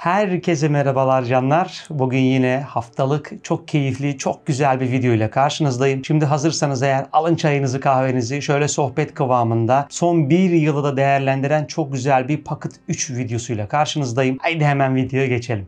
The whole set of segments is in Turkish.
Herkese merhabalar canlar. Bugün yine haftalık çok keyifli, çok güzel bir video ile karşınızdayım. Şimdi hazırsanız eğer alın çayınızı, kahvenizi şöyle sohbet kıvamında son bir yılı da değerlendiren çok güzel bir Pocket 3 videosuyla karşınızdayım. Haydi hemen videoya geçelim.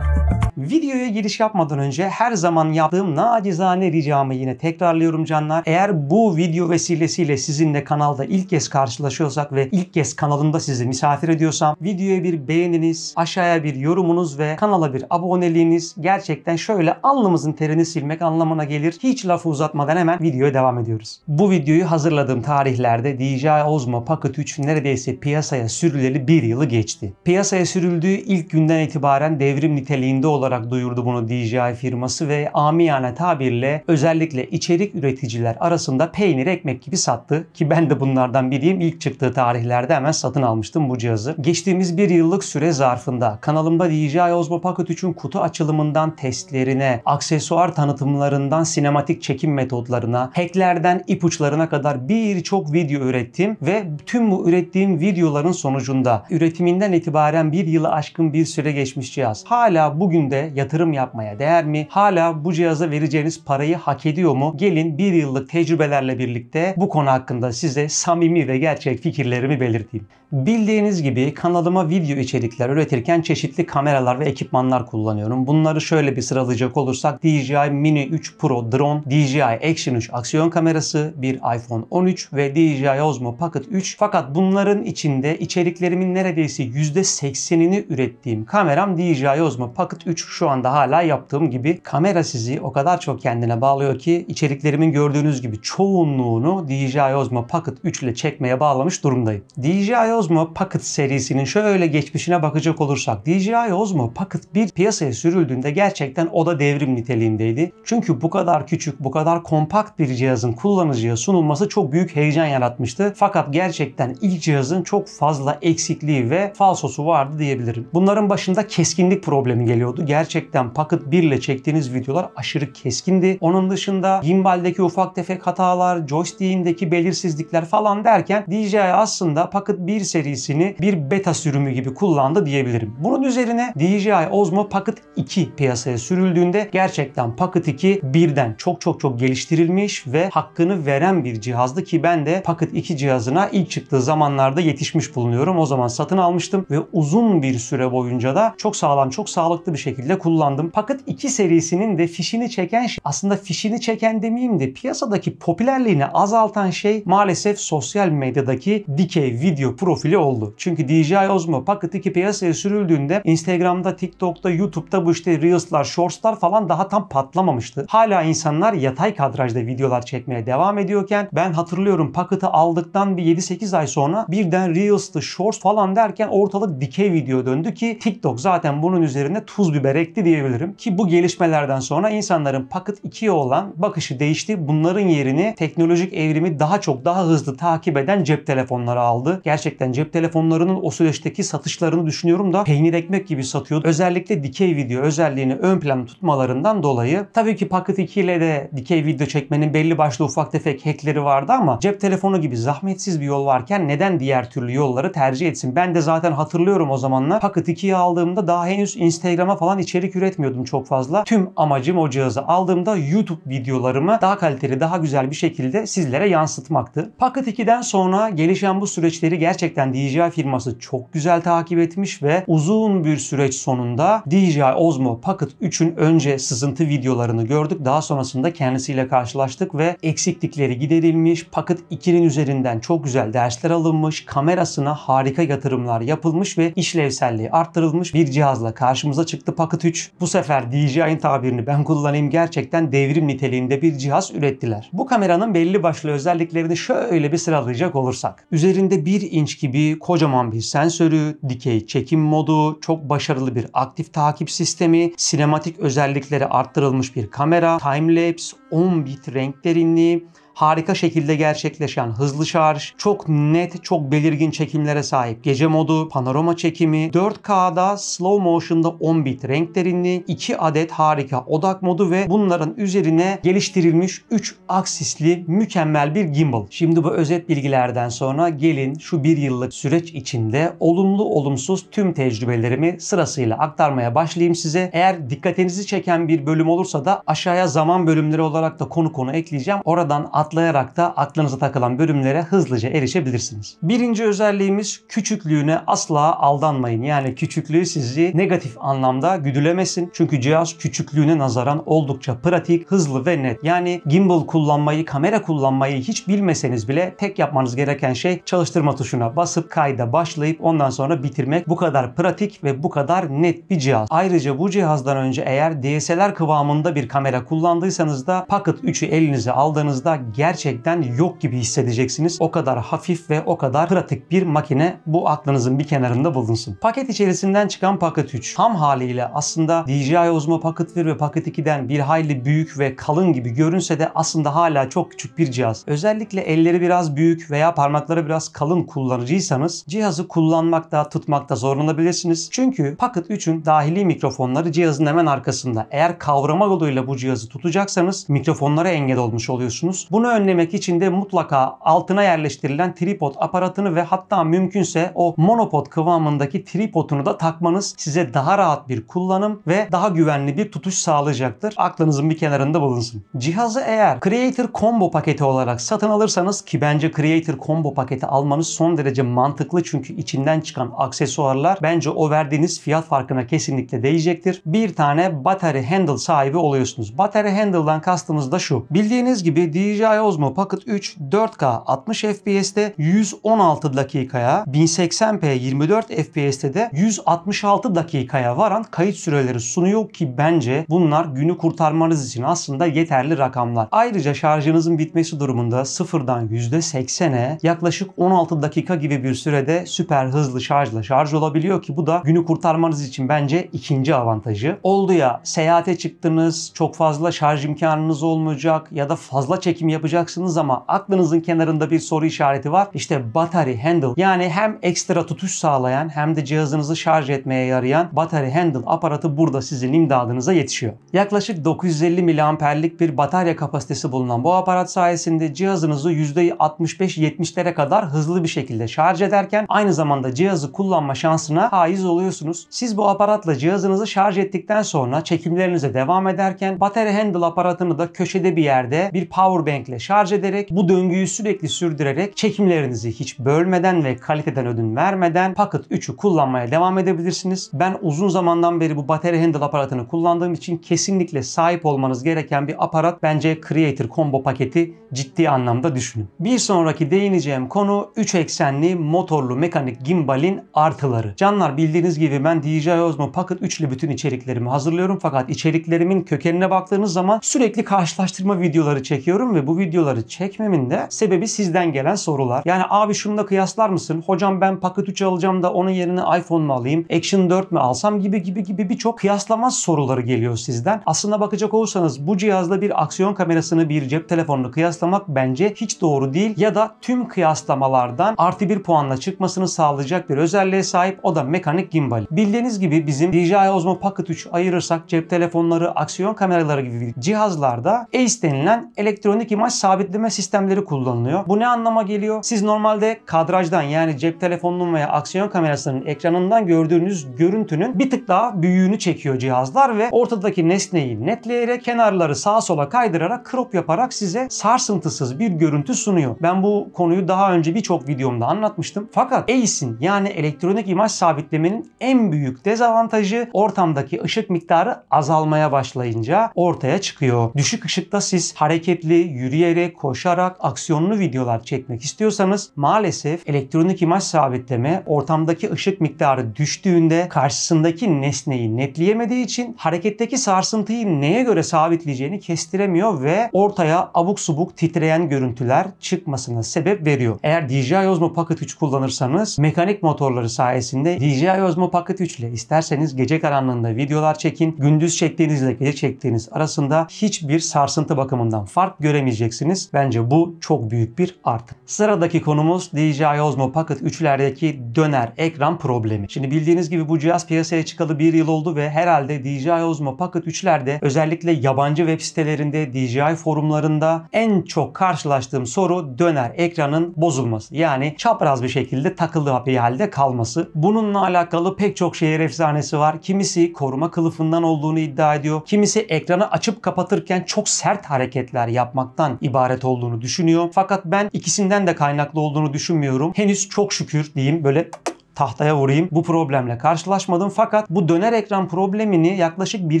Videoya giriş yapmadan önce her zaman yaptığım nacizane ricamı yine tekrarlıyorum canlar. Eğer bu video vesilesiyle sizinle kanalda ilk kez karşılaşıyorsak ve ilk kez kanalımda sizi misafir ediyorsam videoya bir beğeniniz, aşağıya bir yorumunuz ve kanala bir aboneliğiniz gerçekten şöyle alnımızın terini silmek anlamına gelir. Hiç lafı uzatmadan hemen videoya devam ediyoruz. Bu videoyu hazırladığım tarihlerde DJI Osmo Pocket 3 neredeyse piyasaya sürüleli bir yılı geçti. Piyasaya sürüldüğü ilk günden itibaren devrim niteliğinde olarak duyurdu bunu DJI firması ve amiyane tabirle özellikle içerik üreticiler arasında peynir ekmek gibi sattı ki ben de bunlardan biriyim. İlk çıktığı tarihlerde hemen satın almıştım bu cihazı. Geçtiğimiz bir yıllık süre zarfında kanalımda DJI Osmo Pocket 3'ün kutu açılımından testlerine, aksesuar tanıtımlarından sinematik çekim metodlarına, hacklerden ipuçlarına kadar birçok video ürettim ve tüm bu ürettiğim videoların sonucunda üretiminden itibaren bir yılı aşkın bir süre geçmiş cihaz. Hala bugün de yatırım yapmaya değer mi? Hala bu cihaza vereceğiniz parayı hak ediyor mu? Gelin bir yıllık tecrübelerle birlikte bu konu hakkında size samimi ve gerçek fikirlerimi belirteyim. Bildiğiniz gibi kanalıma video içerikler üretirken çeşitli kameralar ve ekipmanlar kullanıyorum. Bunları şöyle bir sıralayacak olursak DJI Mini 3 Pro drone, DJI Action 3 aksiyon kamerası, bir iPhone 13 ve DJI Osmo Pocket 3. Fakat bunların içinde içeriklerimin neredeyse %80'ini ürettiğim kameram DJI Osmo Pocket 3. Şu anda hala yaptığım gibi kamera sizi o kadar çok kendine bağlıyor ki içeriklerimin gördüğünüz gibi çoğunluğunu DJI Osmo Pocket 3 ile çekmeye bağlamış durumdayım. DJI Osmo Pocket serisinin şöyle geçmişine bakacak olursak DJI Osmo Pocket 1 piyasaya sürüldüğünde gerçekten o da devrim niteliğindeydi. Çünkü bu kadar küçük, bu kadar kompakt bir cihazın kullanıcıya sunulması çok büyük heyecan yaratmıştı. Fakat gerçekten ilk cihazın çok fazla eksikliği ve falsosu vardı diyebilirim. Bunların başında keskinlik problemi geliyordu. Gerçekten Pocket 1 ile çektiğiniz videolar aşırı keskindi. Onun dışında gimbaldeki ufak tefek hatalar, joystick'indeki belirsizlikler falan derken DJI aslında Pocket 1 serisini bir beta sürümü gibi kullandı diyebilirim. Bunun üzerine DJI Osmo Pocket 2 piyasaya sürüldüğünde gerçekten Pocket 2 birden çok geliştirilmiş ve hakkını veren bir cihazdı ki ben de Pocket 2 cihazına ilk çıktığı zamanlarda yetişmiş bulunuyorum. O zaman satın almıştım ve uzun bir süre boyunca da çok sağlam, çok sağlıklı bir şekilde kullandım. Pocket 2 serisinin de fişini çeken şey, aslında fişini çeken demeyeyim de piyasadaki popülerliğini azaltan şey maalesef sosyal medyadaki dikey video profili oldu. Çünkü DJI Osmo Pocket 2 piyasaya sürüldüğünde Instagram'da, TikTok'ta, YouTube'da bu işte Reels'lar, Shorts'lar falan daha tam patlamamıştı. Hala insanlar yatay kadrajda videolar çekmeye devam ediyorken ben hatırlıyorum Pocket'ı aldıktan bir 7-8 ay sonra birden Reels'tı, Shorts falan derken ortalık dikey video döndü ki TikTok zaten bunun üzerine tuz biber ekti diyebilirim. Ki bu gelişmelerden sonra insanların Pocket 2'ye olan bakışı değişti. Bunların yerini teknolojik evrimi daha hızlı takip eden cep telefonları aldı. Gerçekten cep telefonlarının o süreçteki satışlarını düşünüyorum da peynir ekmek gibi satıyordu. Özellikle dikey video özelliğini ön plana tutmalarından dolayı. Tabii ki Pocket 2 ile de dikey video çekmenin belli başlı ufak tefek hackleri vardı ama cep telefonu gibi zahmetsiz bir yol varken neden diğer türlü yolları tercih etsin? Ben de zaten hatırlıyorum o zamanlar Pocket 2'yi aldığımda daha henüz Instagram'a falan içerik üretmiyordum çok fazla. Tüm amacım o cihazı aldığımda YouTube videolarımı daha kaliteli, daha güzel bir şekilde sizlere yansıtmaktı. Pocket 2'den sonra gelişen bu süreçleri gerçekten DJI firması çok güzel takip etmiş ve uzun bir süreç sonunda DJI Osmo Pocket 3'ün önce sızıntı videolarını gördük. Daha sonrasında kendisiyle karşılaştık ve eksiklikleri giderilmiş. Pocket 2'nin üzerinden çok güzel dersler alınmış. Kamerasına harika yatırımlar yapılmış ve işlevselliği arttırılmış bir cihazla karşımıza çıktı Pocket 3. Bu sefer DJI'nin tabirini ben kullanayım, gerçekten devrim niteliğinde bir cihaz ürettiler. Bu kameranın belli başlı özelliklerini şöyle bir sıralayacak olursak. Üzerinde 1 inç gibi kocaman bir sensörü, dikey çekim modu, çok başarılı bir aktif takip sistemi, sinematik özellikleri arttırılmış bir kamera, timelapse, 10 bit renk derinliği, harika şekilde gerçekleşen hızlı şarj, çok net, çok belirgin çekimlere sahip gece modu, panorama çekimi, 4K'da slow motion'da 10 bit renk derinliği, 2 adet harika odak modu ve bunların üzerine geliştirilmiş 3 aksisli mükemmel bir gimbal. Şimdi bu özet bilgilerden sonra gelin şu bir yıllık süreç içinde olumlu olumsuz tüm tecrübelerimi sırasıyla aktarmaya başlayayım size. Eğer dikkatinizi çeken bir bölüm olursa da aşağıya zaman bölümleri olarak da konu ekleyeceğim. Oradan atlayarak da aklınıza takılan bölümlere hızlıca erişebilirsiniz. Birinci özelliğimiz küçüklüğüne asla aldanmayın. Yani küçüklüğü sizi negatif anlamda güdülemesin. Çünkü cihaz küçüklüğüne nazaran oldukça pratik, hızlı ve net. Yani gimbal kullanmayı, kamera kullanmayı hiç bilmeseniz bile tek yapmanız gereken şey çalıştırma tuşuna basıp kayda başlayıp ondan sonra bitirmek. Bu kadar pratik ve bu kadar net bir cihaz. Ayrıca bu cihazdan önce eğer DSLR kıvamında bir kamera kullandıysanız da Pocket 3'ü elinize aldığınızda gerçekten yok gibi hissedeceksiniz. O kadar hafif ve o kadar pratik bir makine. Bu aklınızın bir kenarında bulunsun. Paket içerisinden çıkan Pocket 3 ham haliyle aslında DJI Osmo Pocket 1 ve Pocket 2'den bir hayli büyük ve kalın gibi görünse de aslında hala çok küçük bir cihaz. Özellikle elleri biraz büyük veya parmakları biraz kalın kullanıcıysanız cihazı kullanmakta, tutmakta zorlanabilirsiniz. Çünkü Pocket 3'ün dahili mikrofonları cihazın hemen arkasında. Eğer kavrama yoluyla bu cihazı tutacaksanız mikrofonlara engel olmuş oluyorsunuz. Bunu önlemek için de mutlaka altına yerleştirilen tripod aparatını ve hatta mümkünse o monopod kıvamındaki tripodunu da takmanız size daha rahat bir kullanım ve daha güvenli bir tutuş sağlayacaktır. Aklınızın bir kenarında bulunsun. Cihazı eğer Creator Combo paketi olarak satın alırsanız, ki bence Creator Combo paketi almanız son derece mantıklı çünkü içinden çıkan aksesuarlar bence o verdiğiniz fiyat farkına kesinlikle değecektir. Bir tane battery handle sahibi oluyorsunuz. Battery handle'dan kastımız da şu. Bildiğiniz gibi DJI Osmo Pocket 3 4K 60 FPS'te 116 dakikaya, 1080p 24 FPS'te de 166 dakikaya varan kayıt süreleri sunuyor ki bence bunlar günü kurtarmanız için aslında yeterli rakamlar. Ayrıca şarjınızın bitmesi durumunda sıfırdan %80'e yaklaşık 16 dakika gibi bir sürede süper hızlı şarjla şarj olabiliyor ki bu da günü kurtarmanız için bence ikinci avantajı. Oldu ya seyahate çıktınız, çok fazla şarj imkanınız olmayacak ya da fazla çekim yapacaksınız ama aklınızın kenarında bir soru işareti var. İşte battery handle, yani hem ekstra tutuş sağlayan hem de cihazınızı şarj etmeye yarayan battery handle aparatı burada sizin imdadınıza yetişiyor. Yaklaşık 950 miliamperlik bir batarya kapasitesi bulunan bu aparat sayesinde cihazınızı %65-70'lere kadar hızlı bir şekilde şarj ederken aynı zamanda cihazı kullanma şansına haiz oluyorsunuz. Siz bu aparatla cihazınızı şarj ettikten sonra çekimlerinize devam ederken battery handle aparatını da köşede bir yerde bir power bank ile şarj ederek bu döngüyü sürekli sürdürerek çekimlerinizi hiç bölmeden ve kaliteden ödün vermeden Pocket 3'ü kullanmaya devam edebilirsiniz. Ben uzun zamandan beri bu battery handle aparatını kullandığım için kesinlikle sahip olmanız gereken bir aparat. Bence Creator Combo paketi ciddi anlamda düşünün. Bir sonraki değineceğim konu 3 eksenli motorlu mekanik gimbalin artıları. Canlar, bildiğiniz gibi ben DJI Osmo Pocket 3 ile bütün içeriklerimi hazırlıyorum fakat içeriklerimin kökenine baktığınız zaman sürekli karşılaştırma videoları çekiyorum ve bu videoları çekmemin de sebebi sizden gelen sorular. Yani abi şunu da kıyaslar mısın? Hocam ben Pocket 3 alacağım da onun yerine iPhone mu alayım? Action 4 mü alsam gibi birçok kıyaslamaz soruları geliyor sizden. Aslında bakacak olursanız bu cihazla bir aksiyon kamerasını, bir cep telefonunu kıyaslamak bence hiç doğru değil ya da tüm kıyaslamalardan artı bir puanla çıkmasını sağlayacak bir özelliğe sahip, o da mekanik gimbal. Bildiğiniz gibi bizim DJI Osmo Pocket 3 ayırırsak cep telefonları, aksiyon kameraları gibi cihazlarda ACE denilen elektronik imaj sabitleme sistemleri kullanılıyor. Bu ne anlama geliyor? Siz normalde kadrajdan, yani cep telefonunun veya aksiyon kamerasının ekranından gördüğünüz görüntünün bir tık daha büyüğünü çekiyor cihazlar ve ortadaki nesneyi netleyerek kenarları sağa sola kaydırarak crop yaparak size sarsıntısız bir görüntü sunuyor. Ben bu konuyu daha önce birçok videomda anlatmıştım. Fakat ACE'in, yani elektronik imaj sabitlemenin en büyük dezavantajı ortamdaki ışık miktarı azalmaya başlayınca ortaya çıkıyor. Düşük ışıkta siz hareketli, yürüyerek, koşarak aksiyonlu videolar çekmek istiyorsanız maalesef elektronik imaj sabitleme ortamdaki ışık miktarı düştüğünde karşısındaki nesneyi netleyemediği için hareketteki sarsıntıyı neye göre sabitleyeceğini kestiremiyor ve ortaya abuk subuk titreyen görüntüler çıkmasına sebep veriyor. Eğer DJI Osmo Pocket 3 kullanırsanız mekanik motorları sayesinde DJI Osmo Pocket 3 ile isterseniz gece karanlığında videolar çekin, gündüz çektiğinizle gece çektiğiniz arasında hiçbir sarsıntı bakımından fark göremeyeceksiniz. diyeceksiniz. Bence bu çok büyük bir artı. Sıradaki konumuz DJI Osmo Pocket 3'lerdeki döner ekran problemi. Şimdi bildiğiniz gibi bu cihaz piyasaya çıkalı 1 yıl oldu ve herhalde DJI Osmo Pocket 3'lerde özellikle yabancı web sitelerinde, DJI forumlarında en çok karşılaştığım soru döner ekranın bozulması. Yani çapraz bir şekilde takılı bir halde kalması. Bununla alakalı pek çok şehir efsanesi var. Kimisi koruma kılıfından olduğunu iddia ediyor. Kimisi ekranı açıp kapatırken çok sert hareketler yapmaktan ibaret olduğunu düşünüyor. Fakat ben ikisinden de kaynaklı olduğunu düşünmüyorum. Henüz çok şükür diyeyim, böyle tahtaya vurayım, bu problemle karşılaşmadım. Fakat bu döner ekran problemini yaklaşık 1.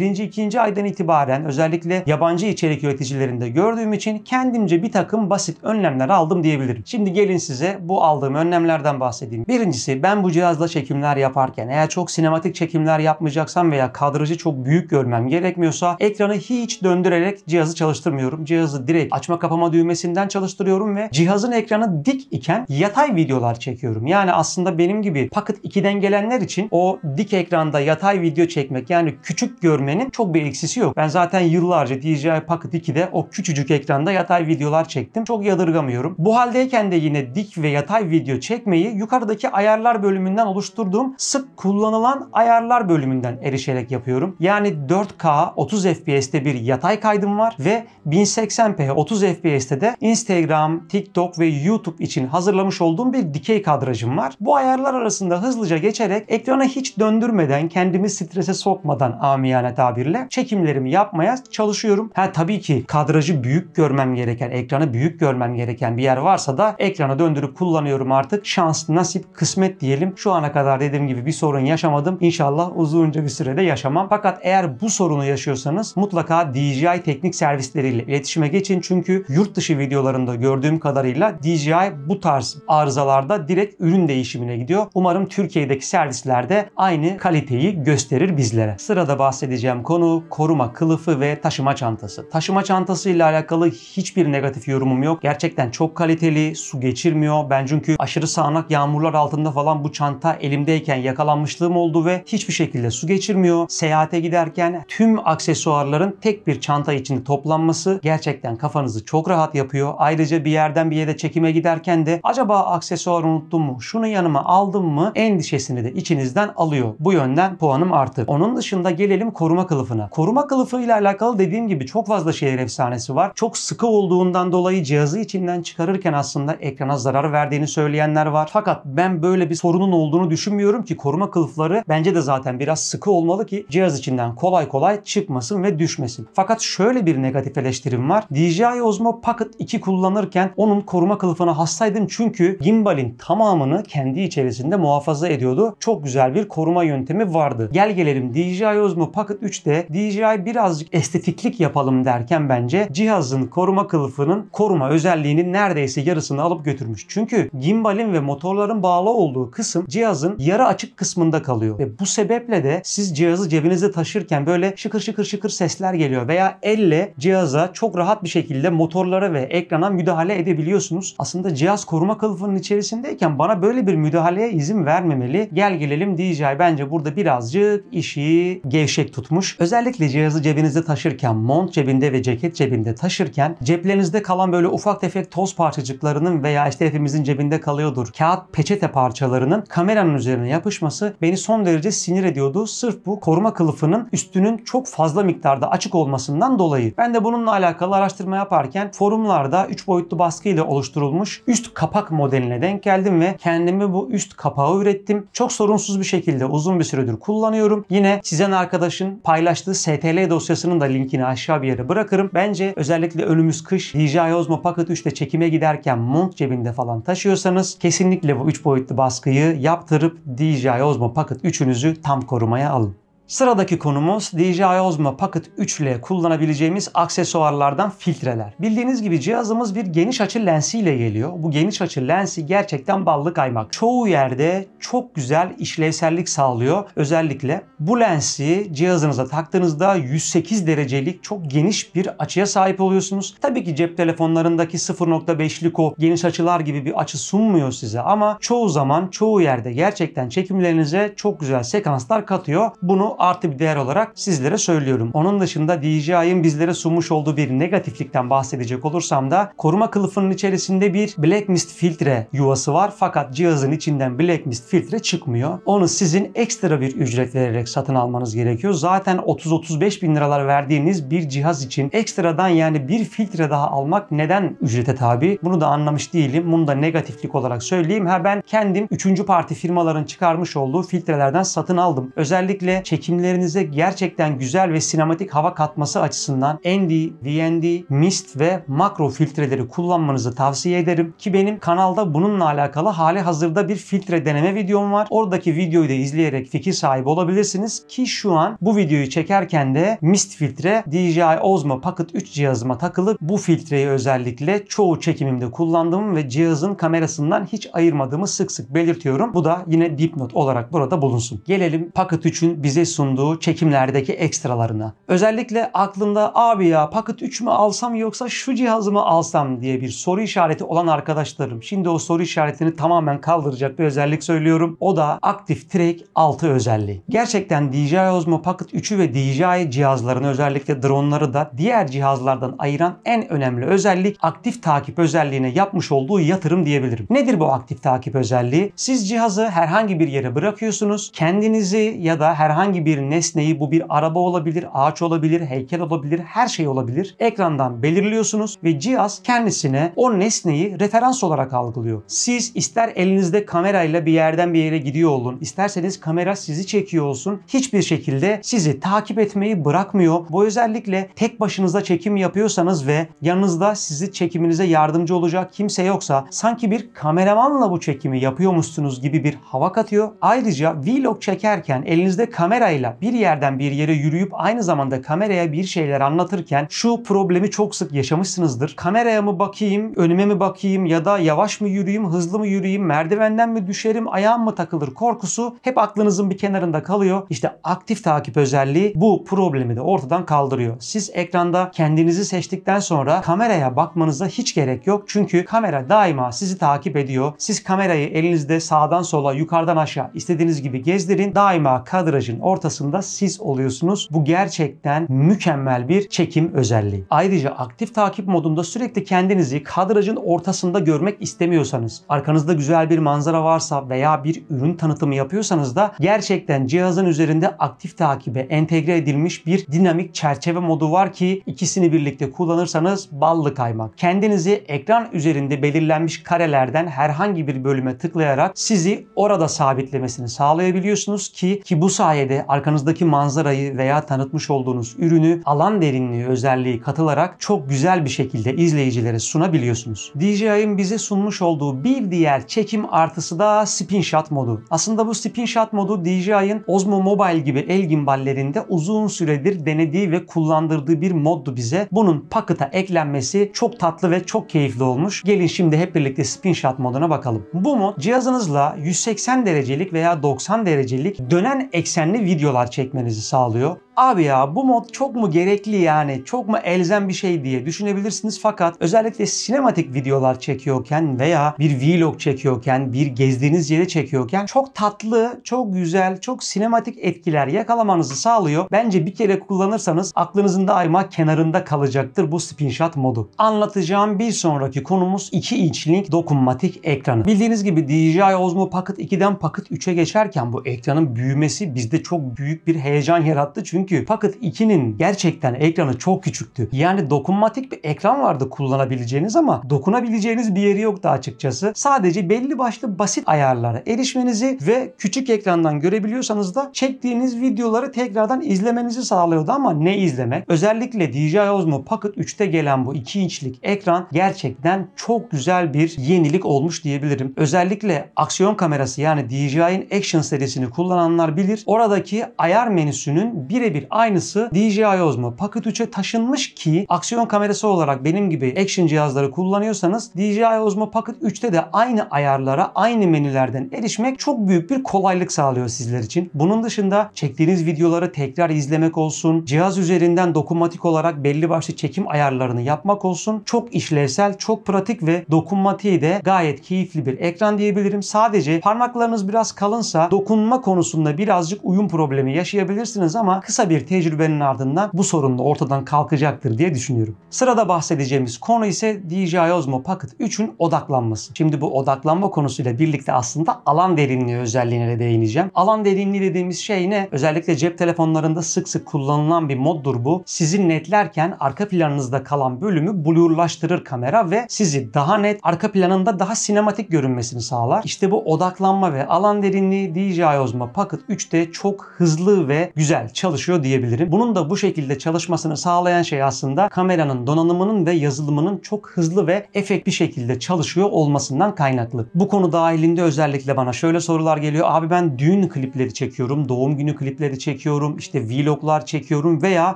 2. aydan itibaren özellikle yabancı içerik üreticilerinde gördüğüm için kendimce bir takım basit önlemler aldım diyebilirim. Şimdi gelin size bu aldığım önlemlerden bahsedeyim. Birincisi, ben bu cihazla çekimler yaparken eğer çok sinematik çekimler yapmayacaksam veya kadrajı çok büyük görmem gerekmiyorsa ekranı hiç döndürerek cihazı çalıştırmıyorum. Cihazı direkt açma kapama düğmesinden çalıştırıyorum ve cihazın ekranı dik iken yatay videolar çekiyorum. Yani aslında benim gibi Pocket 2'den gelenler için o dik ekranda yatay video çekmek, yani küçük görmenin çok bir eksisi yok. Ben zaten yıllarca DJI Pocket 2'de o küçücük ekranda yatay videolar çektim. Çok yadırgamıyorum. Bu haldeyken de yine dik ve yatay video çekmeyi yukarıdaki ayarlar bölümünden oluşturduğum sık kullanılan ayarlar bölümünden erişerek yapıyorum. Yani 4K 30 FPS'te bir yatay kaydım var ve 1080p 30 FPS'te de Instagram, TikTok ve YouTube için hazırlamış olduğum bir dikey kadrajım var. Bu ayarlar arasında hızlıca geçerek ekranı hiç döndürmeden, kendimi strese sokmadan amiyane tabirle çekimlerimi yapmaya çalışıyorum. Tabii ki kadrajı büyük görmem gereken, ekranı büyük görmem gereken bir yer varsa da ekranı döndürüp kullanıyorum artık. Şans, nasip, kısmet diyelim. Şu ana kadar dediğim gibi bir sorun yaşamadım. İnşallah uzunca bir sürede yaşamam. Fakat eğer bu sorunu yaşıyorsanız mutlaka DJI teknik servisleriyle iletişime geçin. Çünkü yurt dışı videolarında gördüğüm kadarıyla DJI bu tarz arızalarda direkt ürün değişimine gidiyor. Umarım Türkiye'deki servislerde aynı kaliteyi gösterir bizlere. Sırada bahsedeceğim konu koruma kılıfı ve taşıma çantası. Taşıma çantası ile alakalı hiçbir negatif yorumum yok. Gerçekten çok kaliteli, su geçirmiyor. Ben çünkü aşırı sağanak yağmurlar altında falan bu çanta elimdeyken yakalanmışlığım oldu ve hiçbir şekilde su geçirmiyor. Seyahate giderken tüm aksesuarların tek bir çanta içinde toplanması gerçekten kafanızı çok rahat yapıyor. Ayrıca bir yerden bir yere çekime giderken de acaba aksesuar unuttum mu? Şunu yanıma aldım mı? Endişesini de içinizden alıyor. Bu yönden puanım artı. Onun dışında gelelim koruma kılıfına. Koruma kılıfı ile alakalı dediğim gibi çok fazla şehir efsanesi var. Çok sıkı olduğundan dolayı cihazı içinden çıkarırken aslında ekrana zarar verdiğini söyleyenler var. Fakat ben böyle bir sorunun olduğunu düşünmüyorum ki koruma kılıfları bence de zaten biraz sıkı olmalı ki cihaz içinden kolay kolay çıkmasın ve düşmesin. Fakat şöyle bir negatif eleştirim var. DJI Osmo Pocket 2 kullanırken onun koruma kılıfına hastaydım çünkü gimbalin tamamını kendi içerisinde muhafaza ediyordu. Çok güzel bir koruma yöntemi vardı. Gel gelelim DJI Osmo Pocket 3'te DJI birazcık estetiklik yapalım derken bence cihazın koruma kılıfının koruma özelliğinin neredeyse yarısını alıp götürmüş. Çünkü gimbalin ve motorların bağlı olduğu kısım cihazın yarı açık kısmında kalıyor. Ve bu sebeple de siz cihazı cebinizde taşırken böyle şıkır şıkır şıkır sesler geliyor veya elle cihaza çok rahat bir şekilde motorlara ve ekrana müdahale edebiliyorsunuz. Aslında cihaz koruma kılıfının içerisindeyken bana böyle bir müdahaleye izin vermemeli. Gel gelelim DJI bence burada birazcık işi gevşek tutmuş. Özellikle cihazı cebinizde taşırken, mont cebinde ve ceket cebinde taşırken ceplerinizde kalan böyle ufak tefek toz parçacıklarının veya işte hepimizin cebinde kalıyordur kağıt peçete parçalarının kameranın üzerine yapışması beni son derece sinir ediyordu. Sırf bu koruma kılıfının üstünün çok fazla miktarda açık olmasından dolayı. Ben de bununla alakalı araştırma yaparken forumlarda 3 boyutlu baskı ile oluşturulmuş üst kapak modeline denk geldim ve kendimi bu üst kapağı ürettim. Çok sorunsuz bir şekilde uzun bir süredir kullanıyorum. Yine çizen arkadaşın paylaştığı STL dosyasının da linkini aşağı bir yere bırakırım. Bence özellikle önümüz kış DJI Osmo Pocket 3'te çekime giderken mont cebinde falan taşıyorsanız kesinlikle bu 3 boyutlu baskıyı yaptırıp DJI Osmo Pocket 3'ünüzü tam korumaya alın. Sıradaki konumuz DJI Osmo Pocket 3 ile kullanabileceğimiz aksesuarlardan filtreler. Bildiğiniz gibi cihazımız bir geniş açı lensiyle geliyor. Bu geniş açı lensi gerçekten ballı kaymak. Çoğu yerde çok güzel işlevsellik sağlıyor. Özellikle bu lensi cihazınıza taktığınızda 108 derecelik çok geniş bir açıya sahip oluyorsunuz. Tabii ki cep telefonlarındaki 0.5'lik o geniş açılar gibi bir açı sunmuyor size ama çoğu zaman çoğu yerde gerçekten çekimlerinize çok güzel sekanslar katıyor. Bunu artı bir değer olarak sizlere söylüyorum. Onun dışında DJI'ın bizlere sunmuş olduğu bir negatiflikten bahsedecek olursam da koruma kılıfının içerisinde bir Black Mist filtre yuvası var. Fakat cihazın içinden Black Mist filtre çıkmıyor. Onu sizin ekstra bir ücret vererek satın almanız gerekiyor. Zaten 30-35 bin liralar verdiğiniz bir cihaz için ekstradan yani bir filtre daha almak neden ücrete tabi? Bunu da anlamış değilim. Bunu da negatiflik olarak söyleyeyim. Ben kendim 3. parti firmaların çıkarmış olduğu filtrelerden satın aldım. Özellikle çekimlerinize gerçekten güzel ve sinematik hava katması açısından ND, VND, Mist ve makro filtreleri kullanmanızı tavsiye ederim. Ki benim kanalda bununla alakalı hali hazırda bir filtre deneme videom var. Oradaki videoyu da izleyerek fikir sahibi olabilirsiniz. Ki şu an bu videoyu çekerken de Mist filtre DJI Osmo Pocket 3 cihazıma takılı. Bu filtreyi özellikle çoğu çekimimde kullandığım ve cihazın kamerasından hiç ayırmadığımı sık sık belirtiyorum. Bu da yine dipnot olarak burada bulunsun. Gelelim Pocket 3'ün bize sunduğu çekimlerdeki ekstralarına. Özellikle aklında abi ya Pocket 3 mü alsam yoksa şu cihazı mı alsam diye bir soru işareti olan arkadaşlarım. Şimdi o soru işaretini tamamen kaldıracak bir özellik söylüyorum. O da Active Track 6 özelliği. Gerçekten DJI Osmo Pocket 3'ü ve DJI cihazlarını özellikle droneları da diğer cihazlardan ayıran en önemli özellik aktif takip özelliğine yapmış olduğu yatırım diyebilirim. Nedir bu aktif takip özelliği? Siz cihazı herhangi bir yere bırakıyorsunuz. Kendinizi ya da herhangi bir nesneyi, bu bir araba olabilir, ağaç olabilir, heykel olabilir, her şey olabilir. Ekrandan belirliyorsunuz ve cihaz kendisine o nesneyi referans olarak algılıyor. Siz ister elinizde kamerayla bir yerden bir yere gidiyor olun, isterseniz kamera sizi çekiyor olsun. Hiçbir şekilde sizi takip etmeyi bırakmıyor. Bu özellikle tek başınıza çekim yapıyorsanız ve yanınızda sizi çekiminize yardımcı olacak kimse yoksa sanki bir kameramanla bu çekimi yapıyormuşsunuz gibi bir hava katıyor. Ayrıca vlog çekerken elinizde kamerayla bir yerden bir yere yürüyüp aynı zamanda kameraya bir şeyler anlatırken şu problemi çok sık yaşamışsınızdır. Kameraya mı bakayım, önüme mi bakayım ya da yavaş mı yürüyeyim, hızlı mı yürüyeyim, merdivenden mi düşerim, ayağım mı takılır korkusu hep aklınızın bir kenarında kalıyor. İşte aktif takip özelliği bu problemi de ortadan kaldırıyor. Siz ekranda kendinizi seçtikten sonra kameraya bakmanıza hiç gerek yok. Çünkü kamera daima sizi takip ediyor. Siz kamerayı elinizde sağdan sola, yukarıdan aşağı istediğiniz gibi gezdirin. Daima kadrajın ortasında siz oluyorsunuz. Bu gerçekten mükemmel bir çekim özelliği. Ayrıca aktif takip modunda sürekli kendinizi kadrajın ortasında görmek istemiyorsanız, arkanızda güzel bir manzara varsa veya bir ürün tanıtımı yapıyorsanız da gerçekten cihazın üzerinde aktif takibe entegre edilmiş bir dinamik çerçeve modu var ki ikisini birlikte kullanırsanız ballı kaymak. Kendinizi ekran üzerinde belirlenmiş karelerden herhangi bir bölüme tıklayarak sizi orada sabitlemesini sağlayabiliyorsunuz ki bu sayede arkanızdaki manzarayı veya tanıtmış olduğunuz ürünü alan derinliği özelliği katılarak çok güzel bir şekilde izleyicilere sunabiliyorsunuz. DJI'ın bize sunmuş olduğu bir diğer çekim artısı da Spin Shot modu. Aslında bu Spin Shot modu DJI'ın Osmo Mobile gibi el gimballerinde uzun süredir denediği ve kullandırdığı bir moddu bize. Bunun Pocket'a eklenmesi çok tatlı ve çok keyifli olmuş. Gelin şimdi hep birlikte Spin Shot moduna bakalım. Bu mod cihazınızla 180 derecelik veya 90 derecelik dönen eksenli videolar çekmenizi sağlıyor. Abi ya bu mod çok mu gerekli yani çok mu elzem bir şey diye düşünebilirsiniz fakat özellikle sinematik videolar çekiyorken veya bir vlog çekiyorken, bir gezdiğiniz yeri çekiyorken çok tatlı, çok güzel, çok sinematik etkiler yakalamanızı sağlıyor. Bence bir kere kullanırsanız aklınızın daima kenarında kalacaktır bu Spin Shot modu. Anlatacağım bir sonraki konumuz 2 inçlik dokunmatik ekranı. Bildiğiniz gibi DJI Osmo Pocket 2'den Pocket 3'e geçerken bu ekranın büyümesi bizde çok büyük bir heyecan yarattı çünkü Pocket 2'nin gerçekten ekranı çok küçüktü. Yani dokunmatik bir ekran vardı kullanabileceğiniz ama dokunabileceğiniz bir yeri yoktu açıkçası. Sadece belli başlı basit ayarlara erişmenizi ve küçük ekrandan görebiliyorsanız da çektiğiniz videoları tekrardan izlemenizi sağlıyordu ama ne izlemek? Özellikle DJI Osmo Pocket 3'te gelen bu 2 inçlik ekran gerçekten çok güzel bir yenilik olmuş diyebilirim. Özellikle aksiyon kamerası yani DJI'nin Action serisini kullananlar bilir. Oradaki ayar menüsünün birebir birebir aynısı DJI Osmo Pocket 3'e taşınmış ki aksiyon kamerası olarak benim gibi action cihazları kullanıyorsanız DJI Osmo Pocket 3'te de aynı ayarlara, aynı menülerden erişmek çok büyük bir kolaylık sağlıyor sizler için. Bunun dışında çektiğiniz videoları tekrar izlemek olsun, cihaz üzerinden dokunmatik olarak belli başlı çekim ayarlarını yapmak olsun. Çok işlevsel, çok pratik ve dokunmatiği de gayet keyifli bir ekran diyebilirim. Sadece parmaklarınız biraz kalınsa dokunma konusunda birazcık uyum problemi yaşayabilirsiniz ama kısa bir tecrübenin ardından bu sorun da ortadan kalkacaktır diye düşünüyorum. Sırada bahsedeceğimiz konu ise DJI Osmo Pocket 3'ün odaklanması. Şimdi bu odaklanma konusuyla birlikte aslında alan derinliği özelliğine de değineceğim. Alan derinliği dediğimiz şey ne? Özellikle cep telefonlarında sık sık kullanılan bir moddur bu. Sizi netlerken arka planınızda kalan bölümü blurlaştırır kamera ve sizi daha net, arka planında daha sinematik görünmesini sağlar. İşte bu odaklanma ve alan derinliği DJI Osmo Pocket 3'te çok hızlı ve güzel çalışıyor diyebilirim. Bunun da bu şekilde çalışmasını sağlayan şey aslında kameranın donanımının ve yazılımının çok hızlı ve efektif bir şekilde çalışıyor olmasından kaynaklı. Bu konu dahilinde özellikle bana şöyle sorular geliyor. Abi ben düğün klipleri çekiyorum, doğum günü klipleri çekiyorum, işte vloglar çekiyorum veya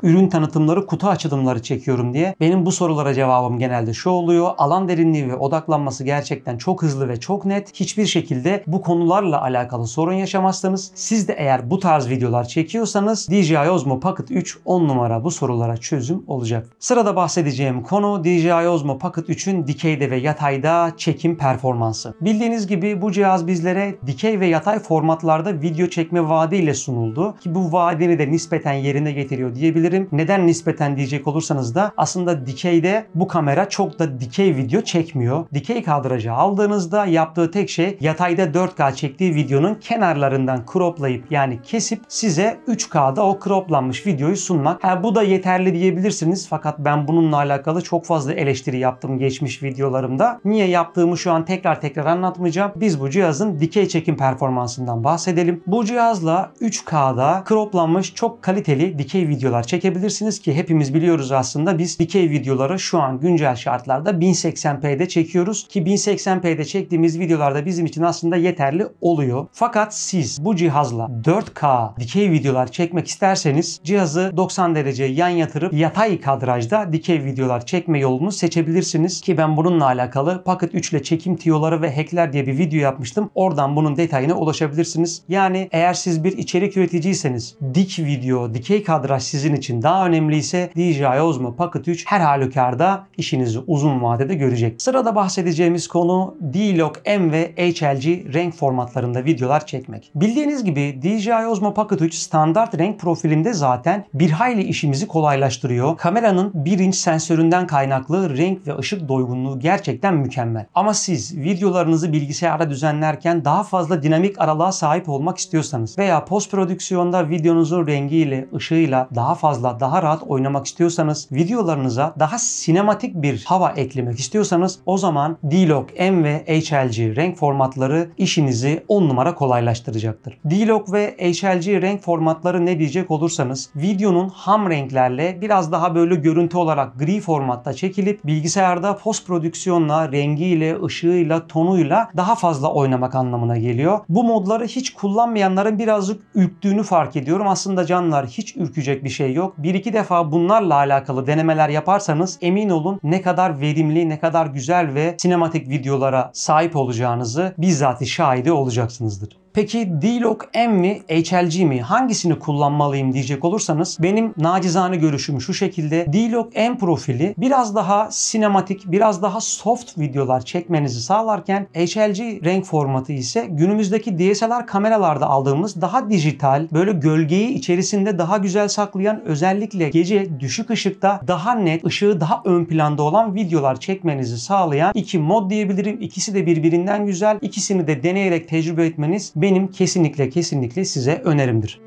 ürün tanıtımları, kutu açılımları çekiyorum diye. Benim bu sorulara cevabım genelde şu oluyor. Alan derinliği ve odaklanması gerçekten çok hızlı ve çok net. Hiçbir şekilde bu konularla alakalı sorun yaşamazsanız, siz de eğer bu tarz videolar çekiyorsanız DJI Osmo Pocket 3 10 numara bu sorulara çözüm olacak. Sırada bahsedeceğim konu DJI Osmo Pocket 3'ün dikeyde ve yatayda çekim performansı. Bildiğiniz gibi bu cihaz bizlere dikey ve yatay formatlarda video çekme vaadiyle sunuldu ki bu vaadini de nispeten yerine getiriyor diyebilirim. Neden nispeten diyecek olursanız da aslında dikeyde bu kamera çok da dikey video çekmiyor. Dikey kadrajı aldığınızda yaptığı tek şey yatayda 4K çektiği videonun kenarlarından croplayıp yani kesip size 3K'da o croplanmış videoyu sunmak. Bu da yeterli diyebilirsiniz fakat ben bununla alakalı çok fazla eleştiri yaptım geçmiş videolarımda. Niye yaptığımı şu an tekrar anlatmayacağım. Biz bu cihazın dikey çekim performansından bahsedelim. Bu cihazla 3K'da croplanmış çok kaliteli dikey videolar çekebilirsiniz ki hepimiz biliyoruz aslında biz dikey videoları şu an güncel şartlarda 1080p'de çekiyoruz ki 1080p'de çektiğimiz videolarda bizim için aslında yeterli oluyor. Fakat siz bu cihazla 4K dikey videolar çekmek isterseniz cihazı 90 derece yan yatırıp yatay kadrajda dikey videolar çekme yolunu seçebilirsiniz ki ben bununla alakalı Pocket 3 ile çekim tiyoları ve hackler diye bir video yapmıştım. Oradan bunun detayına ulaşabilirsiniz. Yani eğer siz bir içerik üreticiyseniz dik video, dikey kadraj sizin için daha önemliyse DJI Osmo Pocket 3 her halükarda işinizi uzun vadede görecek. Sırada bahsedeceğimiz konu D-Log-M ve HLG renk formatlarında videolar çekmek. Bildiğiniz gibi DJI Osmo Pocket 3 standart renk profilinde zaten bir hayli işimizi kolaylaştırıyor. Kameranın 1 inç sensöründen kaynaklı renk ve ışık doygunluğu gerçekten mükemmel. Ama siz videolarınızı bilgisayarda düzenlerken daha fazla dinamik aralığa sahip olmak istiyorsanız veya post prodüksiyonda videonuzun rengiyle, ışığıyla daha fazla, daha rahat oynamak istiyorsanız, videolarınıza daha sinematik bir hava eklemek istiyorsanız o zaman D-Log-M ve HLG renk formatları işinizi 10 numara kolaylaştıracaktır. D-Log ve HLG renk formatları ne diyecek olursanız videonun ham renklerle biraz daha böyle görüntü olarak gri formatta çekilip bilgisayarda post prodüksiyonla, rengiyle, ışığıyla, tonuyla daha fazla oynamak anlamına geliyor. Bu modları hiç kullanmayanların birazcık ürktüğünü fark ediyorum. Aslında canlar hiç ürkecek bir şey yok. Bir iki defa bunlarla alakalı denemeler yaparsanız emin olun ne kadar verimli, ne kadar güzel ve sinematik videolara sahip olacağınızı bizzat şahidi olacaksınızdır. Peki D-Log-M mi, HLG mi? Hangisini kullanmalıyım diyecek olursanız benim nacizane görüşüm şu şekilde. D-Log-M profili biraz daha sinematik, biraz daha soft videolar çekmenizi sağlarken HLG renk formatı ise günümüzdeki DSLR kameralarda aldığımız daha dijital, böyle gölgeyi içerisinde daha güzel saklayan, özellikle gece düşük ışıkta daha net, ışığı daha ön planda olan videolar çekmenizi sağlayan iki mod diyebilirim. İkisi de birbirinden güzel. İkisini de deneyerek tecrübe etmeniz benim kesinlikle size önerimdir.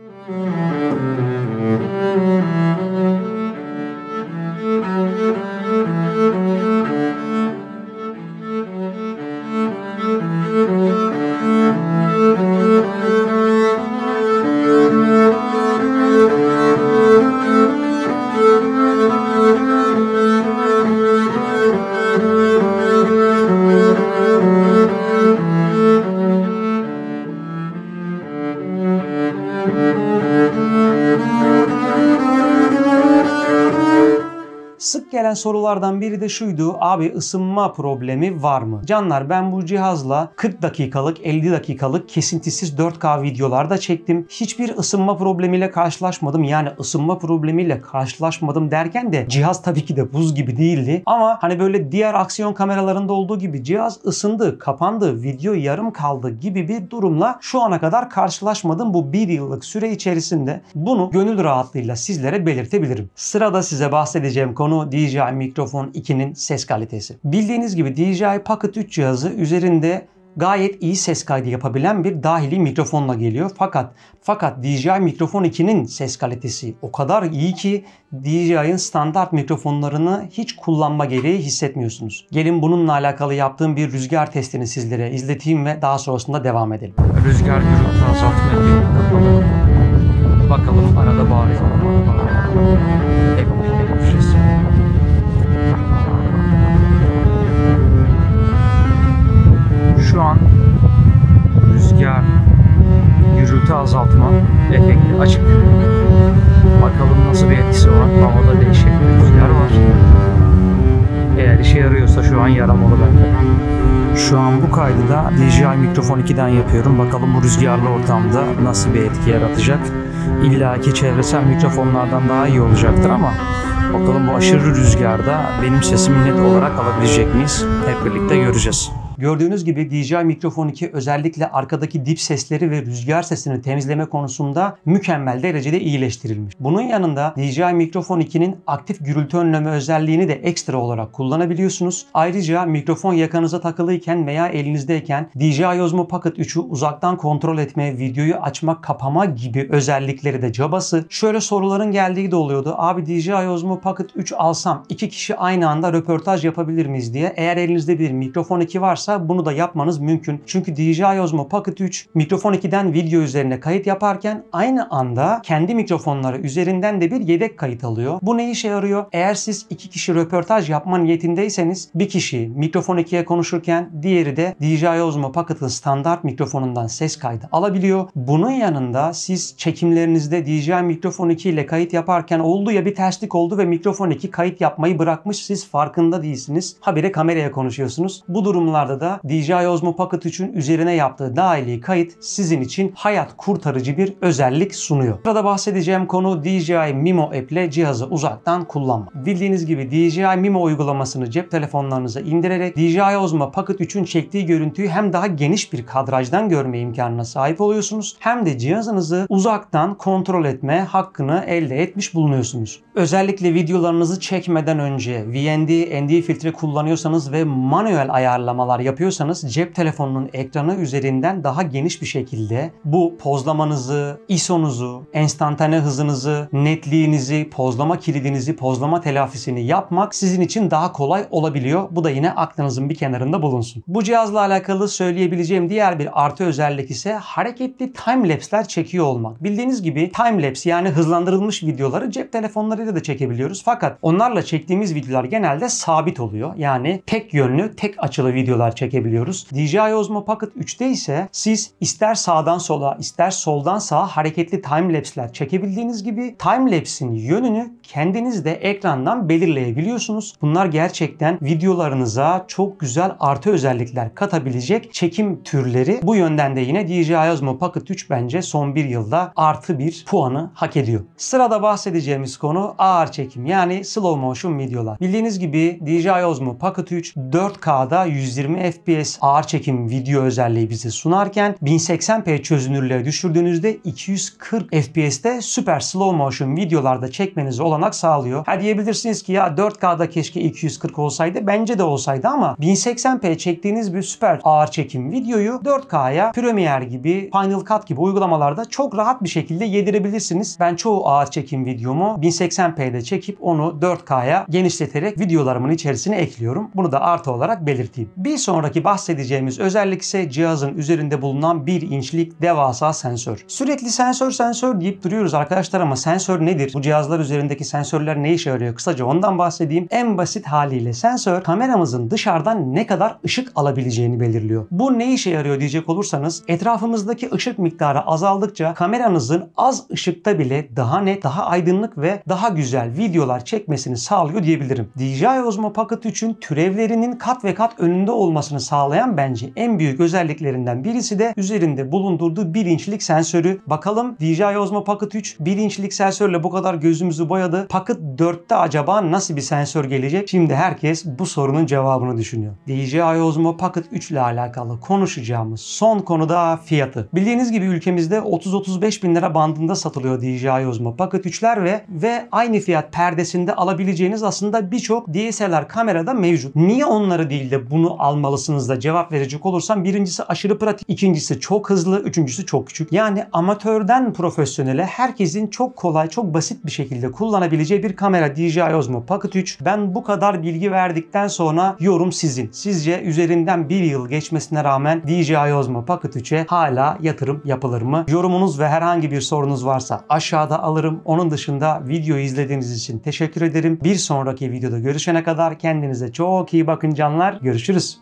Sık gelen sorulardan biri de şuydu: abi ısınma problemi var mı? Canlar, ben bu cihazla 40 dakikalık 50 dakikalık kesintisiz 4K videolarda çektim. Hiçbir ısınma problemiyle karşılaşmadım. Yani ısınma problemiyle karşılaşmadım derken de cihaz tabii ki de buz gibi değildi. Ama hani böyle diğer aksiyon kameralarında olduğu gibi cihaz ısındı, kapandı, video yarım kaldı gibi bir durumla şu ana kadar karşılaşmadım bu bir yıllık süre içerisinde. Bunu gönül rahatlığıyla sizlere belirtebilirim. Sırada size bahsedeceğim konu DJI Microphone 2'nin ses kalitesi. Bildiğiniz gibi DJI Pocket 3 cihazı üzerinde gayet iyi ses kaydı yapabilen bir dahili mikrofonla geliyor. Fakat DJI Microphone 2'nin ses kalitesi o kadar iyi ki DJI'ın standart mikrofonlarını hiç kullanma gereği hissetmiyorsunuz. Gelin bununla alakalı yaptığım bir rüzgar testini sizlere izleteyim ve daha sonrasında devam edelim. Rüzgar gürültü azaltma kapalı. Bakalım arada bariz şu an rüzgar gürültü azaltma efekti açık. Bakalım nasıl bir etkisi var. Havada değişik bir rüzgar var. Eğer işe yarıyorsa şu an yaramalı bende. Şu an bu kaydı da DJI Microphone 2'den yapıyorum. Bakalım bu rüzgarlı ortamda nasıl bir etki yaratacak. İlla ki çevresel mikrofonlardan daha iyi olacaktır ama bakalım bu aşırı rüzgarda benim sesimi net olarak alabilecek miyiz? Hep birlikte göreceğiz. Gördüğünüz gibi DJI Microphone 2 özellikle arkadaki dip sesleri ve rüzgar sesini temizleme konusunda mükemmel derecede iyileştirilmiş. Bunun yanında DJI Microphone 2'nin aktif gürültü önleme özelliğini de ekstra olarak kullanabiliyorsunuz. Ayrıca mikrofon yakanıza takılıyken veya elinizdeyken DJI Osmo Pocket 3'ü uzaktan kontrol etme, videoyu açma, kapama gibi özellikleri de cabası. Şöyle soruların geldiği de oluyordu. Abi DJI Osmo Pocket 3 alsam 2 kişi aynı anda röportaj yapabilir miyiz diye. Eğer elinizde bir Microphone 2 varsa bunu da yapmanız mümkün. Çünkü DJI Osmo Pocket 3 Microphone 2'den video üzerine kayıt yaparken aynı anda kendi mikrofonları üzerinden de bir yedek kayıt alıyor. Bu ne işe yarıyor? Eğer siz 2 kişi röportaj yapma niyetindeyseniz bir kişi Microphone 2'ye konuşurken diğeri de DJI Osmo Pocket'ın standart mikrofonundan ses kaydı alabiliyor. Bunun yanında siz çekimlerinizde DJI Microphone 2 ile kayıt yaparken oldu ya bir terslik oldu ve Microphone 2 kayıt yapmayı bırakmış, siz farkında değilsiniz. Habire kameraya konuşuyorsunuz. Bu durumlarda da DJI Osmo Pocket 3'ün üzerine yaptığı dahili kayıt sizin için hayat kurtarıcı bir özellik sunuyor. Burada bahsedeceğim konu DJI Mimo App ile cihazı uzaktan kullanmak. Bildiğiniz gibi DJI Mimo uygulamasını cep telefonlarınıza indirerek DJI Osmo Pocket 3'ün çektiği görüntüyü hem daha geniş bir kadrajdan görme imkanına sahip oluyorsunuz hem de cihazınızı uzaktan kontrol etme hakkını elde etmiş bulunuyorsunuz. Özellikle videolarınızı çekmeden önce VND, ND filtre kullanıyorsanız ve manuel ayarlamalar yapıyorsanız cep telefonunun ekranı üzerinden daha geniş bir şekilde bu pozlamanızı, ISO'nuzu, enstantane hızınızı, netliğinizi, pozlama kilidinizi, pozlama telafisini yapmak sizin için daha kolay olabiliyor. Bu da yine aklınızın bir kenarında bulunsun. Bu cihazla alakalı söyleyebileceğim diğer bir artı özellik ise hareketli timelapse'ler çekiyor olmak. Bildiğiniz gibi timelapse yani hızlandırılmış videoları cep telefonlarıyla da çekebiliyoruz. Fakat onlarla çektiğimiz videolar genelde sabit oluyor. Yani tek yönlü, tek açılı videolar çekebiliyoruz. DJI Osmo Pocket 3'te ise siz ister sağdan sola, ister soldan sağa hareketli timelapse'ler çekebildiğiniz gibi timelapse'in yönünü kendiniz de ekrandan belirleyebiliyorsunuz. Bunlar gerçekten videolarınıza çok güzel artı özellikler katabilecek çekim türleri. Bu yönden de yine DJI Osmo Pocket 3 bence son bir yılda artı bir puanı hak ediyor. Sırada bahsedeceğimiz konu ağır çekim yani slow motion videolar. Bildiğiniz gibi DJI Osmo Pocket 3 4K'da 120 FPS ağır çekim video özelliği bize sunarken 1080p çözünürlüğe düşürdüğünüzde 240 FPS'te süper slow motion videolarda çekmenize olanak sağlıyor. Ha diyebilirsiniz ki ya 4K'da keşke 240 olsaydı. Bence de olsaydı ama 1080p çektiğiniz bir süper ağır çekim videoyu 4K'ya Premiere gibi, Final Cut gibi uygulamalarda çok rahat bir şekilde yedirebilirsiniz. Ben çoğu ağır çekim videomu 1080p'de çekip onu 4K'ya genişleterek videolarımın içerisine ekliyorum. Bunu da artı olarak belirteyim. Bir sonraki bahsedeceğimiz özellik ise cihazın üzerinde bulunan 1 inçlik devasa sensör. Sürekli sensör deyip duruyoruz arkadaşlar ama sensör nedir? Bu cihazlar üzerindeki sensörler ne işe yarıyor? Kısaca ondan bahsedeyim. En basit haliyle sensör kameramızın dışarıdan ne kadar ışık alabileceğini belirliyor. Bu ne işe yarıyor diyecek olursanız etrafımızdaki ışık miktarı azaldıkça kameranızın az ışıkta bile daha net, daha aydınlık ve daha güzel videolar çekmesini sağlıyor diyebilirim. DJI Osmo Pocket 3'ün türevlerinin kat ve kat önünde olmasını sağlayan bence en büyük özelliklerinden birisi de üzerinde bulundurduğu 1 inçlik sensörü. Bakalım DJI Osmo Pocket 3 1 inçlik sensörle bu kadar gözümüzü boyadı. Pocket 4'te acaba nasıl bir sensör gelecek? Şimdi herkes bu sorunun cevabını düşünüyor. DJI Osmo Pocket 3 ile alakalı konuşacağımız son konu da fiyatı. Bildiğiniz gibi ülkemizde 30-35 bin lira bandında satılıyor DJI Osmo Pocket 3'ler ve aynı fiyat perdesinde alabileceğiniz aslında birçok DSLR kamerada mevcut. Niye onları değil de bunu almalısınız da cevap verecek olursam, birincisi aşırı pratik, ikincisi çok hızlı, üçüncüsü çok küçük. Yani amatörden profesyonele herkesin çok kolay, çok basit bir şekilde kullanabileceği bir kamera DJI Osmo Pocket 3. Ben bu kadar bilgi verdikten sonra yorum sizin. Sizce üzerinden bir yıl geçmesine rağmen DJI Osmo Pocket 3'e hala yatırım yapılır mı? Yorumunuz ve herhangi bir sorunuz varsa aşağıda alırım. Onun dışında videoyu izlediğiniz için teşekkür ederim. Bir sonraki videoda görüşene kadar kendinize çok iyi bakın canlar. Görüşürüz.